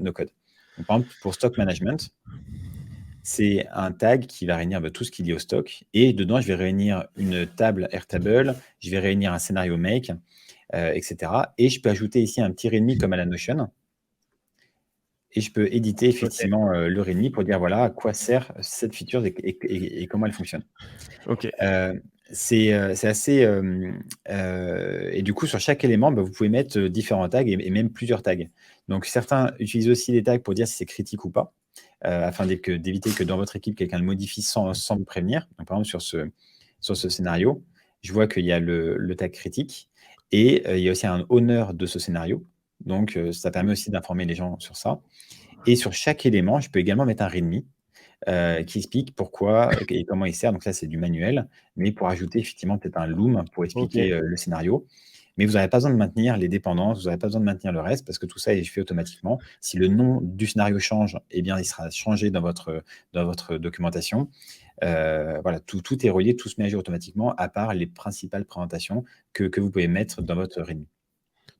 no-code. Donc, par exemple, pour stock management, c'est un tag qui va réunir tout ce qui est lié au stock. Et dedans, je vais réunir une table Airtable, je vais réunir un scénario make, etc. Et je peux ajouter ici un petit readme comme à la Notion. Et je peux éditer Ok. effectivement le readme pour dire voilà à quoi sert cette feature et comment elle fonctionne. Ok. C'est assez. Et du coup, sur chaque élément, bah, vous pouvez mettre différents tags et même plusieurs tags. Donc, certains utilisent aussi des tags pour dire si c'est critique ou pas, afin d'éviter que dans votre équipe, quelqu'un le modifie sans vous prévenir. Donc, par exemple, sur ce scénario, je vois qu'il y a le tag critique et il y a aussi un honneur de ce scénario. Donc, ça permet aussi d'informer les gens sur ça. Et sur chaque élément, je peux également mettre un readme qui explique pourquoi et comment il sert. Donc ça, c'est du manuel, mais pour ajouter effectivement peut-être un loom pour Ok. expliquer le scénario. Mais vous n'avez pas besoin de maintenir les dépendances, vous n'avez pas besoin de maintenir le reste parce que tout ça est fait automatiquement. Si le nom du scénario change, eh bien, il sera changé dans votre documentation. Voilà, tout est relié, tout se met à jour automatiquement, à part les principales présentations que vous pouvez mettre dans votre README.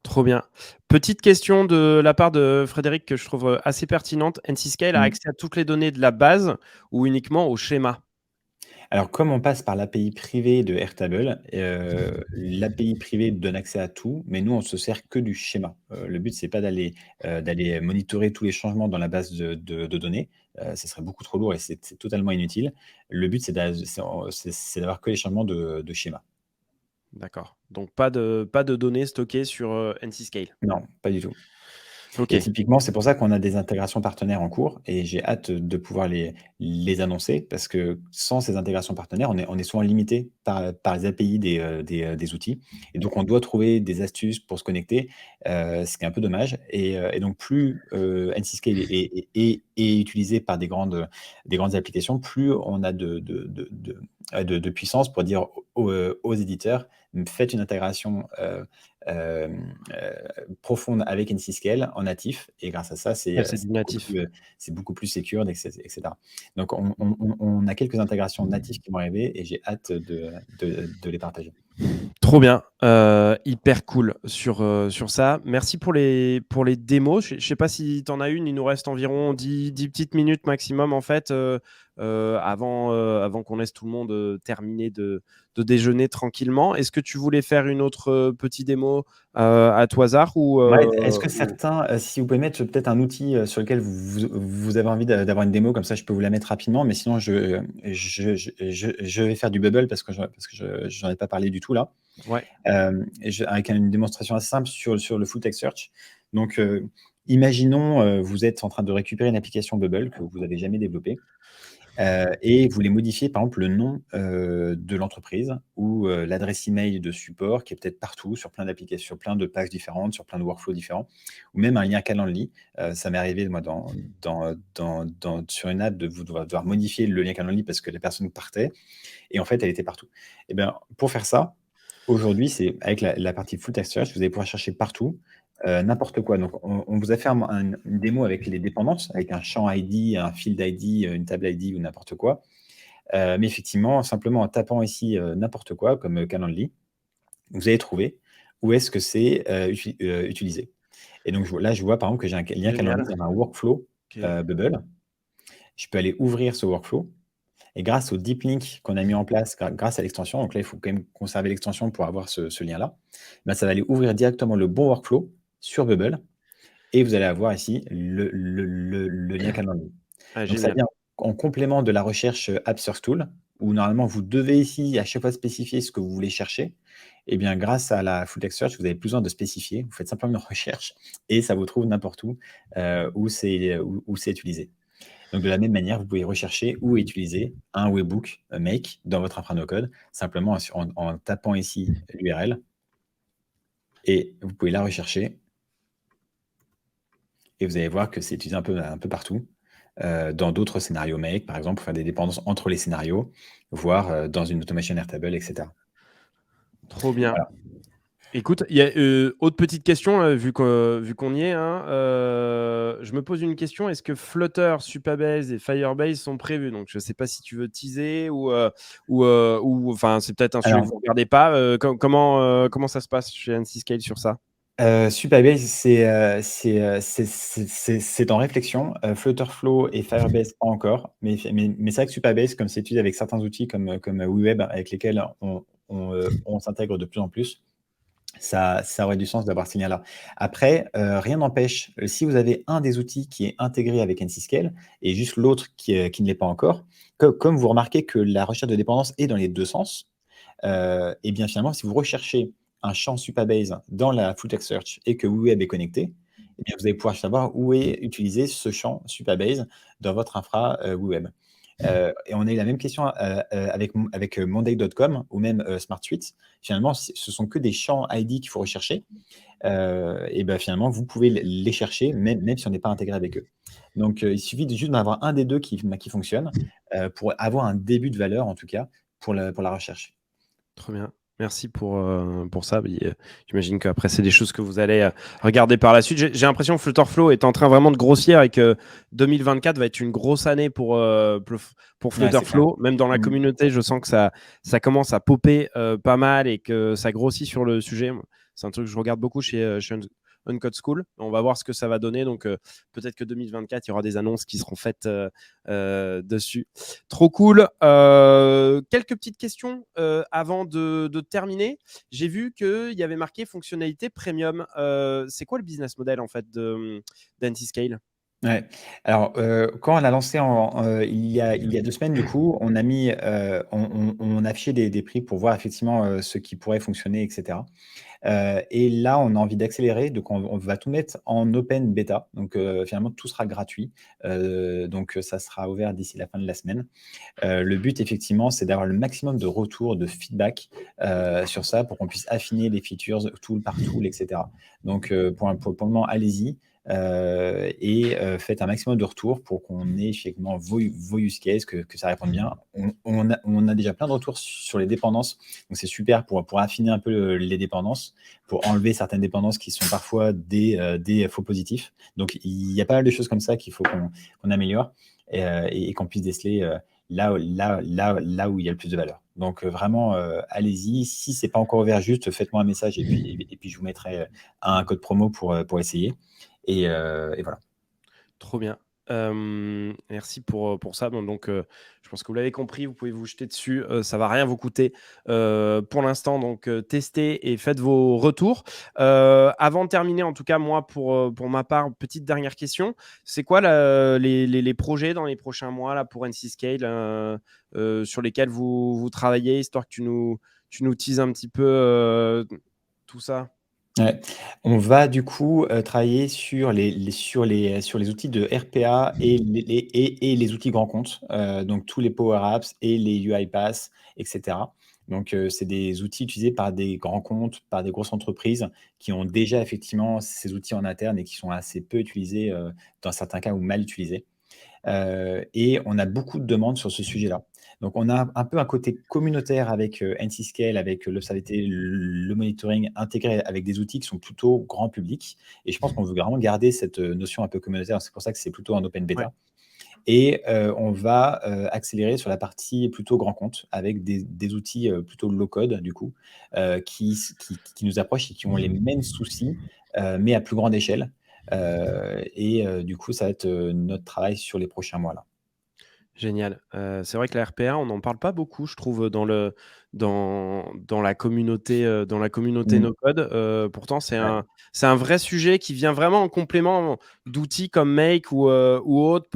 Trop bien. Petite question de la part de Frédéric que je trouve assez pertinente. NCScale a Mm. accès à toutes les données de la base ou uniquement au schéma? Alors, comme on passe par l'API privée de Airtable, l'API privée donne accès à tout, mais nous, on se sert que du schéma. Le but, c'est pas d'aller monitorer tous les changements dans la base de données. Ce serait beaucoup trop lourd et c'est totalement inutile. Le but, c'est d'avoir que les changements de schéma. D'accord. Donc pas de données stockées sur NCScale. Non, pas du tout. Ok. Et typiquement, c'est pour ça qu'on a des intégrations partenaires en cours et j'ai hâte de pouvoir les annoncer parce que sans ces intégrations partenaires, on est souvent limité par les API des outils. Et donc, on doit trouver des astuces pour se connecter, ce qui est un peu dommage. Et donc, plus NCScale est utilisé par des grandes applications, plus on a de puissance pour dire aux éditeurs, faites une intégration euh, euh, profonde avec NCScale en natif. Et grâce à ça, Ouais, c'est du natif. c'est beaucoup plus secure, etc. Donc, on a quelques intégrations natives qui vont arriver et j'ai hâte de les partager. Trop bien, hyper cool sur ça. Merci pour les démos. Je sais pas si tu en as une, il nous reste environ 10 petites minutes maximum en fait, avant qu'on laisse tout le monde terminer de déjeuner tranquillement. Est-ce que tu voulais faire une autre petite démo à tout hasard Ouais, est-ce que certains, si vous pouvez mettre peut-être un outil sur lequel vous avez envie d'avoir une démo, comme ça je peux vous la mettre rapidement, mais sinon je vais faire du Bubble parce que j'en ai pas parlé du tout là. Ouais. Avec une démonstration assez simple sur le full text search. Donc, imaginons, vous êtes en train de récupérer une application Bubble que vous n'avez jamais développée et vous voulez modifier, par exemple, le nom de l'entreprise ou l'adresse email de support qui est peut-être partout sur plein d'applications, sur plein de pages différentes, sur plein de workflows différents, ou même un lien Calendly. Ça m'est arrivé, moi, sur une app de vous devoir modifier le lien Calendly parce que la personne partait et en fait, elle était partout. Et bien, pour faire ça, aujourd'hui, c'est avec la partie full text search, vous allez pouvoir chercher partout, n'importe quoi. Donc, on vous a fait une démo avec les dépendances, avec un champ ID, un field ID, une table ID ou n'importe quoi. Mais effectivement, simplement en tapant ici n'importe quoi, comme Calendly, vous allez trouver où est-ce que c'est utilisé. Et donc là, je vois par exemple que j'ai un lien Calendly Génial. dans un workflow Ok. Bubble. Je peux aller ouvrir ce workflow. Et grâce au deep link qu'on a mis en place, grâce à l'extension, donc là, il faut quand même conserver l'extension pour avoir ce lien-là, ben, ça va aller ouvrir directement le bon workflow sur Bubble et vous allez avoir ici le lien Calendly. Ah, Donc, ça génial. vient en complément de la recherche App Search Tool, où normalement, vous devez ici à chaque fois spécifier ce que vous voulez chercher. Et bien, grâce à la Full Text Search, vous n'avez plus besoin de spécifier. Vous faites simplement une recherche et ça vous trouve n'importe où c'est utilisé. Donc, de la même manière, vous pouvez rechercher ou utiliser un webhook make dans votre infra no-code, simplement en tapant ici l'URL et vous pouvez la rechercher et vous allez voir que c'est utilisé un peu partout. Dans d'autres scénarios make, par exemple, pour faire des dépendances entre les scénarios, voire dans une automation Airtable, etc. Trop bien. Voilà. Écoute, il y a autre petite question, vu qu'on y est, hein, je me pose une question. Est-ce que Flutter, Supabase et Firebase sont prévus? Donc, je ne sais pas si tu veux teaser ou enfin, c'est peut-être un sujet que Alors, vous ne regardez pas. Comment ça se passe chez NCScale sur ça? Supabase, c'est en réflexion. Flutterflow et Firebase, pas encore. Mais c'est vrai que Supabase, comme c'est utilisé avec certains outils comme WeWeb, avec lesquels on s'intègre de plus en plus, ça aurait du sens d'avoir ce lien-là. Après, rien n'empêche, si vous avez un des outils qui est intégré avec NCScale et juste l'autre qui ne l'est pas encore, comme vous remarquez que la recherche de dépendance est dans les deux sens, et bien finalement, si vous recherchez un champ Supabase dans la full text search et que WeWeb est connecté, eh bien, vous allez pouvoir savoir où est utilisé ce champ Supabase dans votre infra WeWeb. Et on a eu la même question avec Monday.com ou même Smart Suite. Finalement, ce sont que des champs ID qu'il faut rechercher. Et ben, finalement, vous pouvez les chercher, même si on n'est pas intégré avec eux. Donc, il suffit juste d'avoir un des deux qui fonctionne pour avoir un début de valeur, en tout cas, pour la recherche. Trop bien. Merci pour ça. J'imagine qu'après, c'est des choses que vous allez regarder par la suite. J'ai l'impression que Flutterflow est en train vraiment de grossir et que 2024 va être une grosse année pour Ouais, c'est clair. Flutterflow. Même dans la Mm. communauté, je sens que ça commence à popper pas mal et que ça grossit sur le sujet. C'est un truc que je regarde beaucoup chez Uncode School. On va voir ce que ça va donner. Donc, peut-être que 2024, il y aura des annonces qui seront faites dessus. Trop cool. Quelques petites questions avant de terminer. J'ai vu qu'il y avait marqué fonctionnalité premium. C'est quoi le business model en fait d'Antiscale? Ouais. Alors, quand on a lancé il y a 2 semaines, du coup, on a mis, on a affiché des prix pour voir effectivement, ce qui pourrait fonctionner et cetera. Et là, on a envie d'accélérer, donc on va tout mettre en open bêta. Donc, finalement, tout sera gratuit. Donc, ça sera ouvert d'ici la fin de la semaine. Le but, effectivement, c'est d'avoir le maximum de retours, de feedback, sur ça pour qu'on puisse affiner les features tool par tool et cetera. Donc, pour le moment, allez-y, et faites un maximum de retours pour qu'on ait effectivement vos use cases, que ça réponde bien. On a déjà plein de retours sur les dépendances, donc c'est super pour affiner un peu les dépendances, pour enlever certaines dépendances qui sont parfois des faux positifs. Donc, il y a pas mal de choses comme ça qu'il faut qu'on améliore et qu'on puisse déceler là où il y a le plus de valeur. Donc, vraiment, allez-y. Si c'est pas encore ouvert, juste faites-moi un message et puis je vous mettrai un code promo pour essayer. Et voilà. Trop bien. Merci pour ça. Bon, donc, je pense que vous l'avez compris, vous pouvez vous jeter dessus. Ça va rien vous coûter pour l'instant. Donc, testez et faites vos retours. Avant de terminer, en tout cas, moi, pour ma part, petite dernière question. C'est quoi les projets dans les prochains mois là, pour NC Scale sur lesquels vous travaillez, histoire que tu nous teases un petit peu tout ça? Ouais. On va du coup, travailler sur les outils de RPA et les outils grands comptes, donc tous les Power Apps et les UiPath et cetera. Donc, c'est des outils utilisés par des grands comptes, par des grosses entreprises qui ont déjà effectivement ces outils en interne et qui sont assez peu utilisés, dans certains cas ou mal utilisés. Et on a beaucoup de demandes sur ce sujet-là. Donc, on a un peu un côté communautaire avec NC-Scale, avec l'Observability, le monitoring intégré avec des outils qui sont plutôt grand public. Et je pense qu'on veut vraiment garder cette notion un peu communautaire. C'est pour ça que c'est plutôt en open Ouais. beta. Et on va accélérer sur la partie plutôt grand compte avec des outils plutôt low code, du coup, qui nous approchent et qui ont les mêmes soucis, mais à plus grande échelle. Et du coup, ça va être notre travail sur les prochains mois là. Génial. C'est vrai que la RPA, on n'en parle pas beaucoup, je trouve, dans la communauté Mmh. no code. Pourtant, c'est Ouais. un vrai sujet qui vient vraiment en complément d'outils comme Make ou autres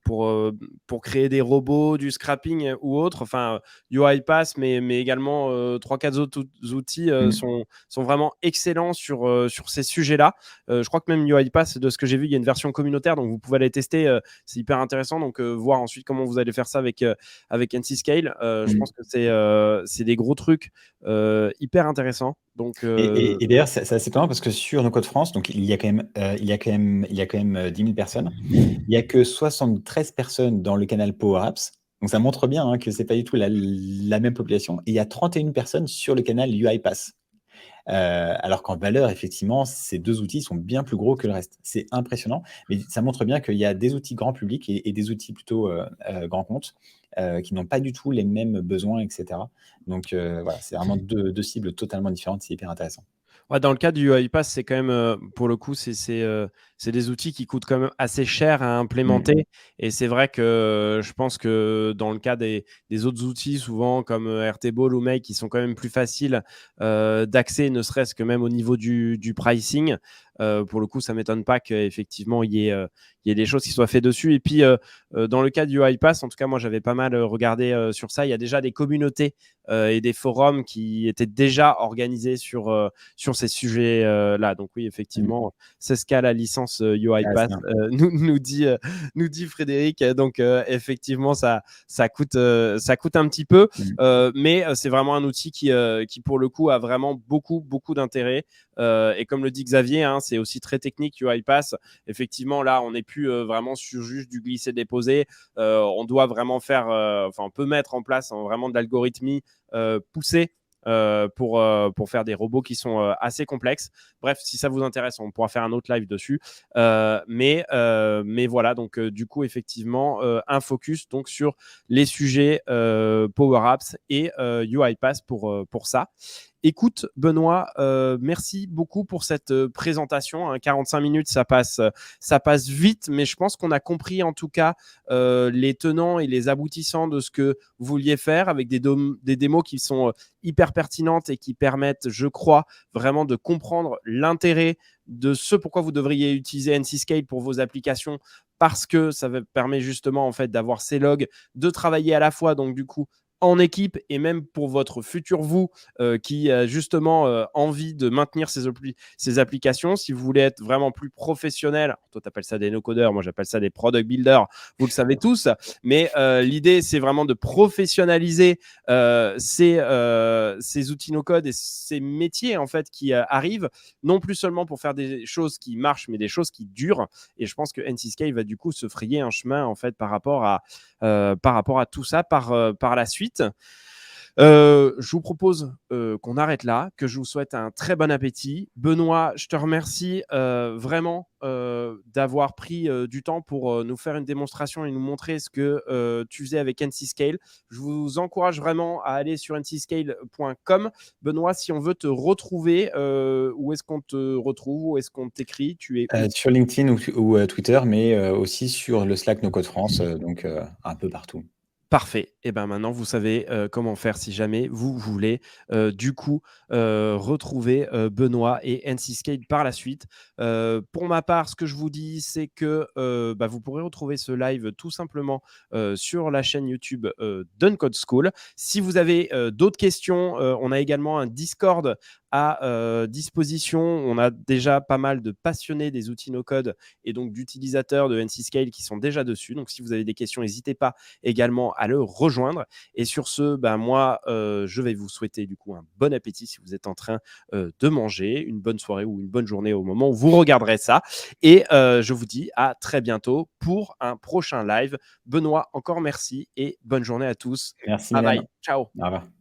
pour créer des robots, du scrapping ou autre. Enfin, UiPath, mais également 3-4 autres outils Mmh. sont vraiment excellents sur ces sujets-là. Je crois que même UiPath, de ce que j'ai vu, il y a une version communautaire, donc vous pouvez aller tester. C'est hyper intéressant. Donc, voir ensuite comment vous allez faire ça avec NC Scale. Je pense Mmh. que c'est des gros trucs hyper intéressants. Donc, Et d'ailleurs, c'est assez étonnant parce que sur No Code France, donc il y a quand même 10 000 personnes. Il y a que 73 personnes dans le canal Power Apps. Donc ça montre bien, hein, que c'est pas du tout la même population. Et il y a 31 personnes sur le canal UiPath. Alors qu'en valeur, effectivement, ces 2 outils sont bien plus gros que le reste. C'est impressionnant, mais ça montre bien qu'il y a des outils grand public et des outils plutôt, grand compte, qui n'ont pas du tout les mêmes besoins et cetera. Donc, voilà, c'est vraiment deux cibles totalement différentes. C'est hyper intéressant. ouais, dans le cas du UiPath, c'est quand même, pour le coup, c'est des outils qui coûtent quand même assez cher à Mmh. implémenter. Et c'est vrai que je pense que dans le cas des autres outils, souvent comme Airtable ou Make, qui sont quand même plus faciles d'accès, ne serait-ce que même au niveau du pricing. Pour le coup, ça ne m'étonne pas qu'effectivement, il y ait des choses qui soient faites dessus. Et puis, dans le cas du UiPath, en tout cas, moi, j'avais pas mal regardé sur ça. Il y a déjà des communautés et des forums qui étaient déjà organisés sur ces sujets-là. Donc oui, Mmh. effectivement, c'est ce qu'a la licence Ah, c'est UiPath, bien. nous dit Frédéric. Donc effectivement, ça coûte un petit peu, Mmh. mais c'est vraiment un outil qui, pour le coup, a vraiment beaucoup, beaucoup d'intérêt. Et comme le dit Xavier, hein, c'est aussi très technique UiPath. Effectivement, là, on n'est plus vraiment sur juste du glisser-déposer. On doit vraiment on peut mettre en place vraiment de l'algorithmie poussée pour faire des robots qui sont assez complexes. Bref, si ça vous intéresse, on pourra faire un autre live dessus. Mais voilà, donc du coup, effectivement, un focus donc sur les sujets Power Apps et UiPath pour ça. Écoute, Benoît, merci beaucoup pour cette présentation, hein. 45 minutes, ça passe vite, mais je pense qu'on a compris en tout cas les tenants et les aboutissants de ce que vous vouliez faire avec des démos qui sont hyper pertinentes et qui permettent, je crois, vraiment de comprendre l'intérêt de ce pourquoi vous devriez utiliser NC-Scale pour vos applications, parce que ça permet justement en fait d'avoir ces logs, de travailler à la fois donc du coup en équipe et même pour votre futur vous qui a justement envie de maintenir ces applications. Si vous voulez être vraiment plus professionnel, toi tu appelles ça des no-codeurs, moi j'appelle ça des product builders, vous le savez tous, mais l'idée c'est vraiment de professionnaliser ces outils no-code et ces métiers en fait qui arrivent, non plus seulement pour faire des choses qui marchent, mais des choses qui durent. Et je pense que NC-Scale va du coup se frayer un chemin en fait par rapport à tout ça par la suite. Je vous propose qu'on arrête là, que je vous souhaite un très bon appétit. Benoît, je te remercie vraiment d'avoir pris du temps pour nous faire une démonstration et nous montrer ce que tu faisais avec NC-Scale. Je vous encourage vraiment à aller sur ncscale.com. Benoît, si on veut te retrouver, où est-ce qu'on te retrouve? Où est-ce qu'on t'écrit? Tu es où? Sur LinkedIn ou Twitter, mais aussi sur le Slack No Code France, donc un peu partout. Parfait. Et ben maintenant, vous savez comment faire si jamais vous voulez du coup retrouver Benoît et NC-Scale par la suite. Pour ma part, ce que je vous dis, c'est que vous pourrez retrouver ce live tout simplement sur la chaîne YouTube d'Uncode School. Si vous avez d'autres questions, on a également un Discord à disposition. On a déjà pas mal de passionnés des outils no-code et donc d'utilisateurs de NC-Scale qui sont déjà dessus. Donc si vous avez des questions, n'hésitez pas également à le rejoindre. Et sur ce, moi, je vais vous souhaiter du coup un bon appétit si vous êtes en train de manger, une bonne soirée ou une bonne journée au moment où vous regarderez ça. Et je vous dis à très bientôt pour un prochain live. Benoît, encore merci et bonne journée à tous. Merci Bye Mylène. bye. Ciao. Au revoir.